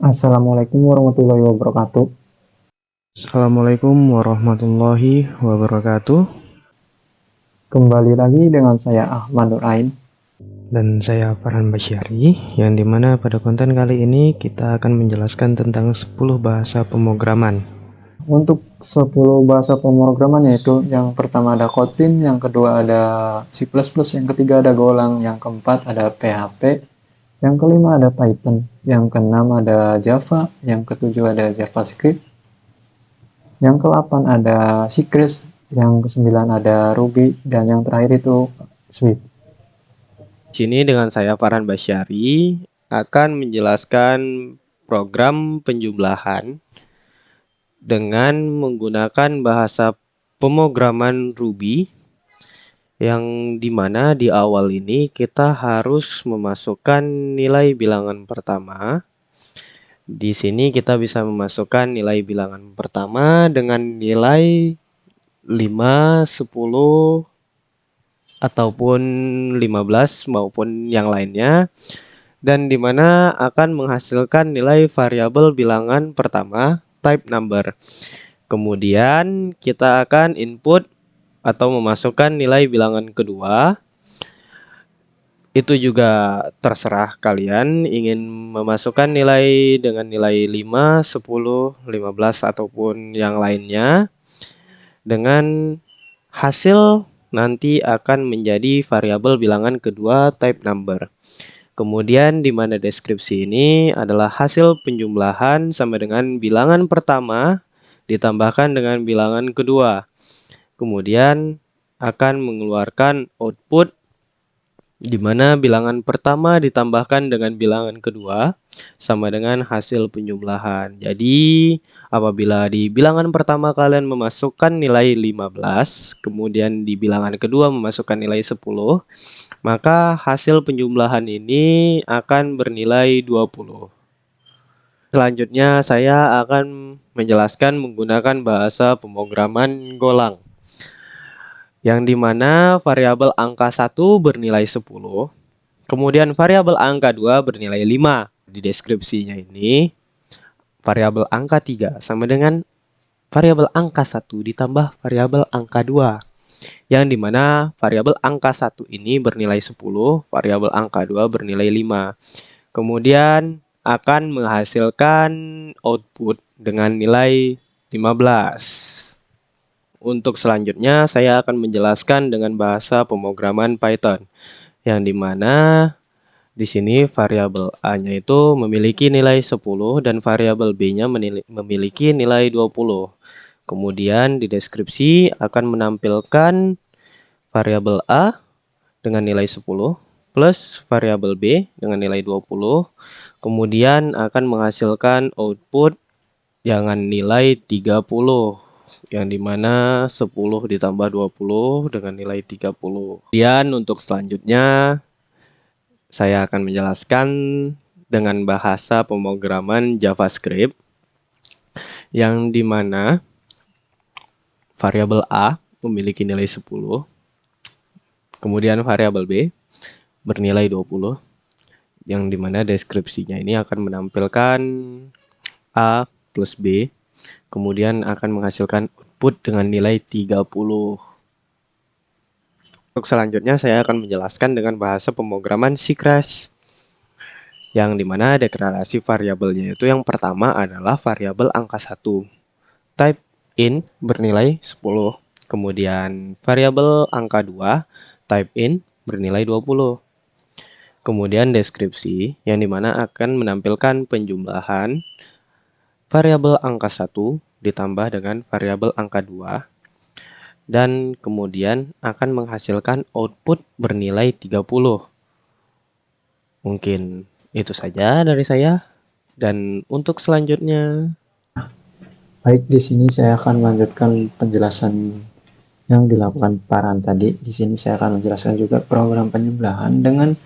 Assalamualaikum warahmatullahi wabarakatuh. Assalamualaikum warahmatullahi wabarakatuh. Kembali lagi dengan saya Ahmad Nur Ain. Dan saya Farhan Basyari, yang dimana pada konten kali ini kita akan menjelaskan tentang 10 bahasa pemrograman. Untuk 10 bahasa pemrograman yaitu yang pertama ada Kotlin, yang kedua ada C++, yang ketiga ada Golang, yang keempat ada PHP, yang kelima ada Python, yang keenam ada Java, yang ketujuh ada JavaScript, yang ke-8 ada Cypress, yang ke-9 ada Ruby, dan yang terakhir itu Swift. Di sini dengan saya Farhan Basyari akan menjelaskan program penjumlahan dengan menggunakan bahasa pemrograman Ruby, yang dimana di awal ini kita harus memasukkan nilai bilangan pertama. Di sini kita bisa memasukkan nilai bilangan pertama dengan nilai 5, 10, ataupun 15 maupun yang lainnya, dan dimana akan menghasilkan nilai variabel bilangan pertama type number. Kemudian kita akan input atau memasukkan nilai bilangan kedua. Itu juga terserah kalian ingin memasukkan nilai dengan nilai 5, 10, 15 ataupun yang lainnya. Dengan hasil nanti akan menjadi variabel bilangan kedua type number. Kemudian di mana deskripsi ini adalah hasil penjumlahan sama dengan bilangan pertama ditambahkan dengan bilangan kedua. Kemudian akan mengeluarkan output di mana bilangan pertama ditambahkan dengan bilangan kedua sama dengan hasil penjumlahan. Jadi, apabila di bilangan pertama kalian memasukkan nilai 15, kemudian di bilangan kedua memasukkan nilai 10, maka hasil penjumlahan ini akan bernilai 20. Selanjutnya, saya akan menjelaskan menggunakan bahasa pemrograman Golang, yang dimana variabel angka 1 bernilai 10, kemudian variabel angka 2 bernilai 5. Di deskripsinya ini, variabel angka 3 sama dengan variabel angka 1 ditambah variabel angka 2. Yang dimana variabel angka 1 ini bernilai 10, variabel angka 2 bernilai 5. Kemudian akan menghasilkan output dengan nilai 15. Untuk selanjutnya, saya akan menjelaskan dengan bahasa pemrograman Python, yang dimana di sini variabel A-nya itu memiliki nilai 10 dan variabel B-nya memiliki nilai 20. Kemudian di deskripsi akan menampilkan variabel A dengan nilai 10 plus variabel B dengan nilai 20. Kemudian akan menghasilkan output dengan nilai 30. Yang dimana 10 ditambah 20 dengan nilai 30. Kemudian untuk selanjutnya, saya akan menjelaskan dengan bahasa pemrograman JavaScript, yang dimana variabel A memiliki nilai 10, kemudian variabel B bernilai 20, yang dimana deskripsinya ini akan menampilkan A plus B, kemudian akan menghasilkan output dengan nilai 30. Untuk selanjutnya, saya akan menjelaskan dengan bahasa pemrograman Cypress, yang dimana deklarasi variabelnya itu yang pertama adalah variabel angka 1. Type int bernilai 10. Kemudian variabel angka 2, type int bernilai 20. Kemudian deskripsi, yang dimana akan menampilkan penjumlahan variabel angka 1 ditambah dengan variabel angka 2, dan kemudian akan menghasilkan output bernilai 30. Mungkin itu saja dari saya. Dan untuk selanjutnya, Baik, di sini saya akan melanjutkan penjelasan yang dilakukan Farhan tadi. Di sini saya akan menjelaskan juga program penjumlahan dengan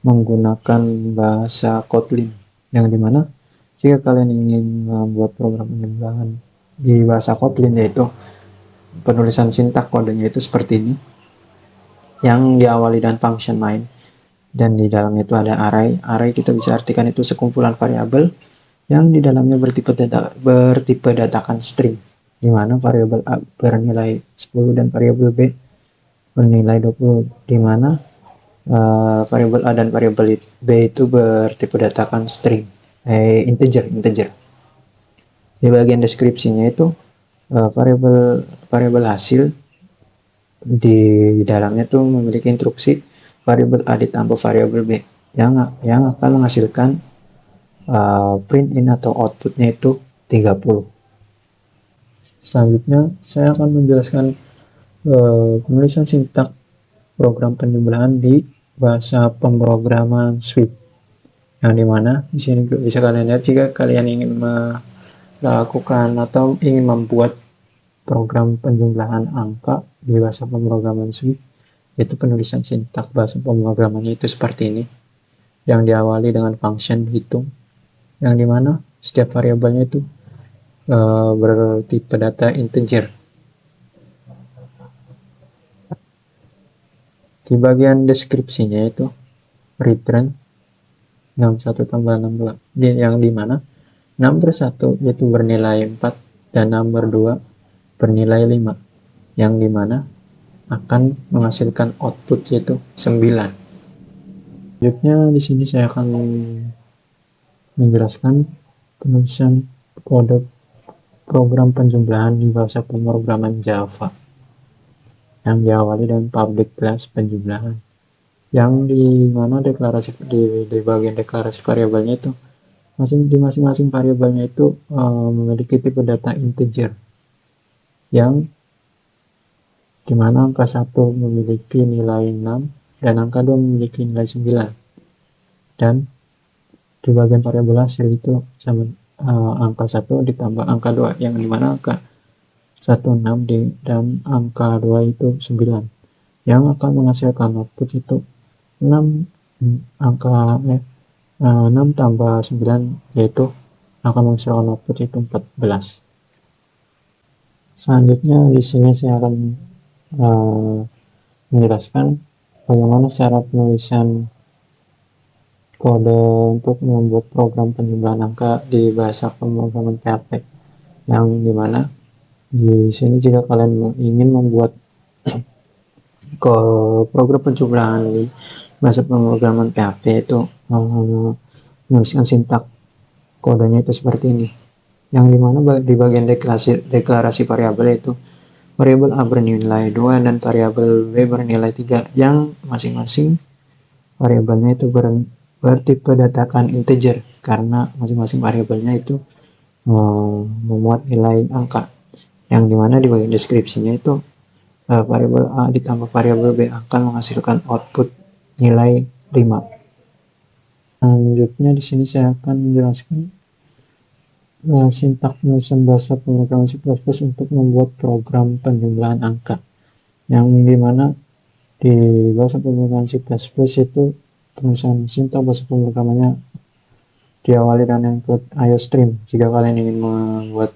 menggunakan bahasa Kotlin, yang dimana jika kalian ingin membuat program penjumlahan di bahasa Kotlin, yaitu penulisan sintak kodenya itu seperti ini, yang diawali dengan function main, dan di dalam itu ada array. Array kita bisa artikan itu sekumpulan variabel yang di dalamnya bertipe datakan string, di mana variabel A bernilai 10 dan variabel B bernilai 20, di mana variabel A dan variabel B itu bertipe datakan string, integer. Di bagian deskripsinya itu variabel hasil di dalamnya tuh memiliki instruksi variabel A ditambah variabel B yang akan menghasilkan print in atau outputnya itu 30. Selanjutnya saya akan menjelaskan penulisan sintak program penjumlahan di bahasa pemrograman Swift, yang dimana di sini bisa kalian lihat jika kalian ingin melakukan atau ingin membuat program penjumlahan angka di bahasa pemrograman Swift, yaitu penulisan sintak bahasa pemrogramannya itu seperti ini, yang diawali dengan function hitung, yang dimana setiap variabelnya itu bertipe data integer. Di bagian deskripsinya itu return 61 tambah 62, yang dimana number 1 yaitu bernilai 4 dan number 2 bernilai 5, yang dimana akan menghasilkan output yaitu 9. Selanjutnya di sini saya akan menjelaskan penulisan kode program penjumlahan di bahasa pemrograman Java, yang diawali dengan public class penjumlahan, yang di mana deklarasi di bagian deklarasi variabelnya itu masing-masing variabelnya itu memiliki tipe data integer, yang dimana angka 1 memiliki nilai 6 dan angka 2 memiliki nilai 9, dan di bagian variabel hasil itu sama angka 1 ditambah angka 2, yang dimana angka 1 6 dan angka 2 itu 9, yang akan menghasilkan output itu 6 tambah 9, yaitu akan menghasilkan output itu 14. Selanjutnya di sini saya akan menjelaskan bagaimana cara penulisan kode untuk membuat program penjumlahan angka di bahasa pemrograman PHP, yang dimana di sini jika kalian ingin membuat program penjumlahan di bahasa pemrograman PHP itu menuliskan sintak kodenya itu seperti ini, yang dimana di bagian deklarasi variabel itu variabel A bernilai 2 dan variabel B bernilai 3, yang masing-masing variabelnya itu bertipe datakan integer, karena masing-masing variabelnya itu memuat nilai angka, yang dimana di bagian deskripsinya itu variabel A ditambah variabel B akan menghasilkan output nilai 5. Selanjutnya di sini saya akan menjelaskan sintak penulisan bahasa pemrograman C++ untuk membuat program penjumlahan angka, yang dimana di bahasa pemrograman C++ itu penulisan sintak bahasa pemrogramannya diawali dengan include IOStream. Jika kalian ingin membuat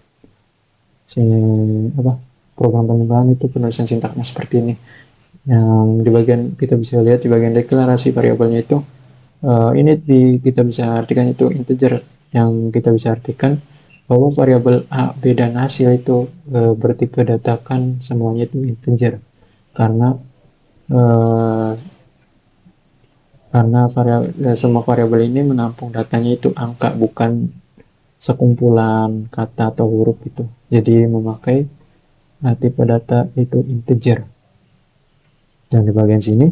program penjumlahan itu penulisan sintaknya seperti ini, yang di bagian kita bisa lihat di bagian deklarasi variabelnya itu ini kita bisa artikan itu integer, yang kita bisa artikan bahwa variabel A, B, dan hasil itu bertipe datakan semuanya itu integer, karena semua variabel ini menampung datanya itu angka, bukan sekumpulan kata atau huruf gitu. Jadi memakai tipe data itu integer. Dan di bagian sini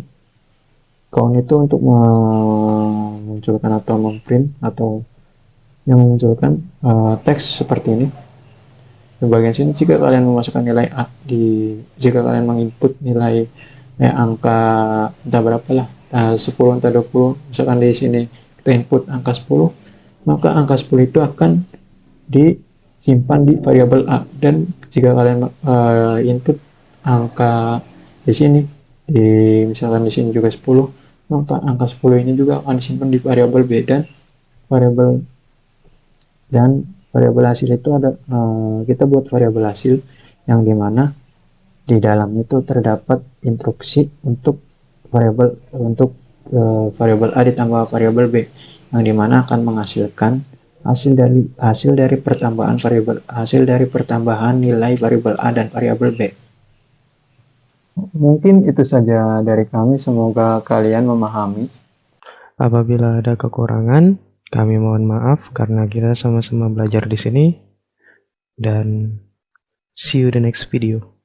count itu untuk memunculkan atau memprint atau yang memunculkan teks seperti ini. Di bagian sini jika kalian memasukkan nilai A, jika kalian menginput nilai angka entah berapa lah, 10 entah 20, misalkan di sini kita input angka 10, maka angka 10 itu akan disimpan di variabel A, dan jika kalian input angka di sini, misalkan di sini juga 10, maka angka 10 ini juga akan disimpan di variabel B, dan variabel hasil itu ada kita buat variabel hasil yang dimana di dalamnya itu terdapat instruksi untuk variabel A ditambah variabel B, yang dimana akan menghasilkan hasil dari pertambahan nilai variabel A dan variabel B. Mungkin itu saja dari kami, semoga kalian memahami. Apabila ada kekurangan, kami mohon maaf karena kita sama-sama belajar di sini. Dan see you the next video.